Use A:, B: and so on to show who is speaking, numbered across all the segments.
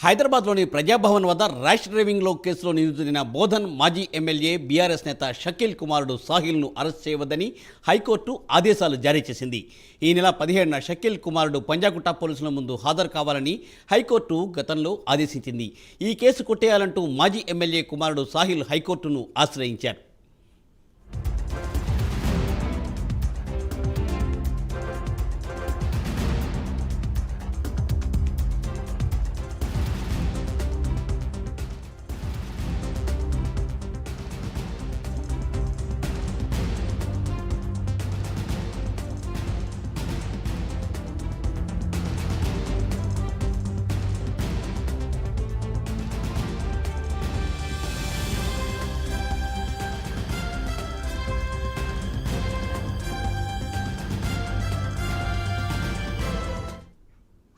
A: హైదరాబాద్లోని ప్రజాభవన్ వద్ద ర్యాష్ డ్రైవింగ్లో కేసులో నిందితుడైన బోధన్ మాజీ ఎమ్మెల్యే బీఆర్ఎస్ నేత షకీల్ కుమారుడు సాహిల్ను అరెస్ట్ చేయవద్దని హైకోర్టు ఆదేశాలు జారీ చేసింది. ఈ నెల 17న షకీల్ కుమారుడు పంజాగుట్ట పోలీసుల ముందు హాజరు కావాలని హైకోర్టు గతంలో ఆదేశించింది. ఈ కేసు కొట్టేయాలంటూ మాజీ ఎమ్మెల్యే కుమారుడు సాహిల్ హైకోర్టును ఆశ్రయించారు.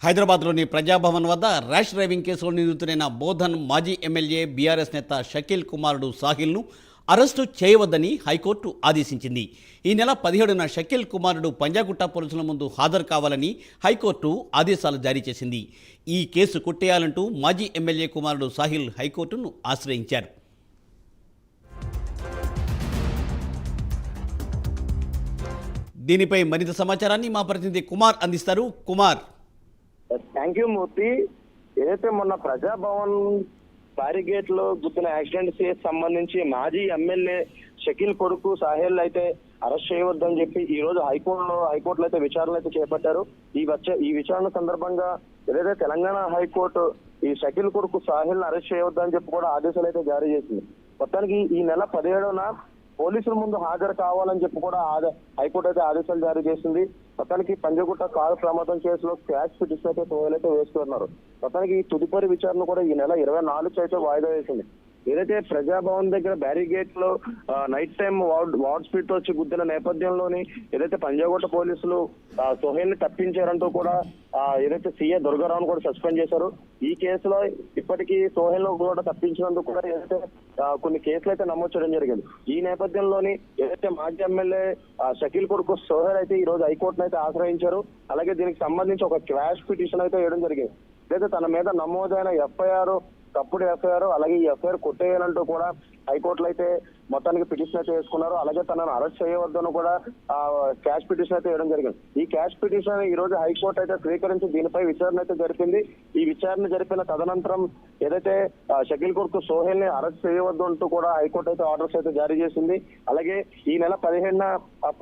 A: హైదరాబాద్లోని ప్రజాభవన్ వద్ద ర్యాష్ డ్రైవింగ్ కేసులో నిందితుడైన బోధన్ మాజీ ఎమ్మెల్యే బీఆర్ఎస్ నేత షకీల్ కుమారుడు సాహిల్ను అరెస్టు చేయవద్దని హైకోర్టు ఆదేశించింది. ఈ నెల 17న షకీల్ కుమారుడు పంజాగుట్ట పోలీసుల ముందు హాజరు కావాలని హైకోర్టు ఆదేశాలు జారీ చేసింది. ఈ కేసు కొట్టేయాలంటూ మాజీ ఎమ్మెల్యే కుమారుడు సాహిల్ హైకోర్టును ఆశ్రయించారు. దీనిపై మరింత సమాచారాన్ని మా ప్రతినిధి కుమార్ అందిస్తారు. కుమార్.
B: థ్యాంక్ యూ మూర్తి. ఏదైతే మొన్న ప్రజాభవన్ బ్యారిగేట్ లో గుద్దిన యాక్సిడెంట్ కేసు సంబంధించి మాజీ ఎమ్మెల్యే షకీల్ కొడుకు సాహెల్ అయితే అరెస్ట్ చేయవద్దని చెప్పి ఈ రోజు హైకోర్టులో అయితే విచారణ అయితే చేపట్టారు. ఈ విచారణ సందర్భంగా ఏదైతే తెలంగాణ హైకోర్టు ఈ షకీల్ కొడుకు సాహెల్ అరెస్ట్ చేయవద్దని చెప్పి కూడా ఆదేశాలు అయితే జారీ చేసింది. మొత్తానికి ఈ నెల 17న పోలీసుల ముందు హాజరు కావాలని చెప్పి కూడా హైకోర్టు అయితే ఆదేశాలు జారీ చేసింది. మొత్తానికి పంజాగుట్ట కారు ప్రమాదం కేసులో క్యాష్ పిటిషన్ అయితే సోహెల్ వేస్తున్నారు. మొత్తానికి ఈ తుదుపరి విచారణ కూడా ఈ నెల 24 అయితే వాయిదా వేసింది. ఏదైతే ప్రజాభవన్ దగ్గర బ్యారిగేట్ లో నైట్ టైం వార్డ్ స్పీడ్ తో వచ్చి గుద్దిన నేపథ్యంలోని ఏదైతే పంజాగుట్ట పోలీసులు సోహెల్ ని తప్పించారంటూ కూడా ఏదైతే సీఏ దుర్గారావును కూడా సస్పెండ్ చేశారు. ఈ కేసులో ఇప్పటికీ సోహెల్ కూడా తప్పించినందుకు కూడా ఏదైతే కొన్ని కేసులు అయితే నమోదు చేయడం జరిగింది. ఈ నేపథ్యంలోని ఏదైతే మాజీ ఎమ్మెల్యే షకీల్ కొడుకు సోహెల్ అయితే ఈ రోజు హైకోర్టును అయితే ఆశ్రయించారు. అలాగే దీనికి సంబంధించి ఒక క్వాష్ పిటిషన్ అయితే వేయడం జరిగింది. అయితే తన మీద నమోదైన ఎఫ్ఐఆర్ తప్పుడు ఎఫ్ఐఆర్, అలాగే ఈ ఎఫ్ఐఆర్ కొట్టేయాలంటూ కూడా హైకోర్టులో అయితే మొత్తానికి పిటిషన్ అయితే వేసుకున్నారు. అలాగే తనను అరెస్ట్ చేయవద్దని కూడా క్యాష్ పిటిషన్ అయితే వేయడం జరిగింది. ఈ క్యాష్ పిటిషన్ ఈ రోజు హైకోర్టు అయితే స్వీకరించి దీనిపై విచారణ అయితే జరిపింది. ఈ విచారణ జరిపిన తదనంతరం ఏదైతే షకీల్ కొడుకు సోహెల్ ని అరెస్ట్ చేయవద్దు అంటూ కూడా హైకోర్టు అయితే ఆర్డర్స్ అయితే జారీ చేసింది. అలాగే ఈ నెల 15న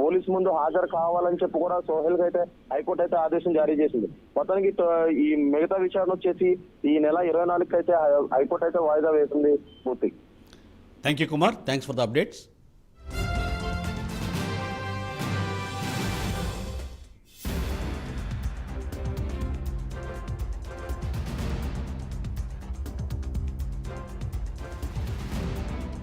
B: పోలీసు ముందు హాజరు కావాలని చెప్పి కూడా సోహెల్ కి అయితే హైకోర్టు అయితే ఆదేశం జారీ చేసింది. మొత్తానికి ఈ మిగతా విచారణ వచ్చేసి ఈ నెల 24కి అయితే హైకోర్టు అయితే వాయిదా వేసింది. పూర్తి.
A: Thank you, Kumar. Thanks for the updates.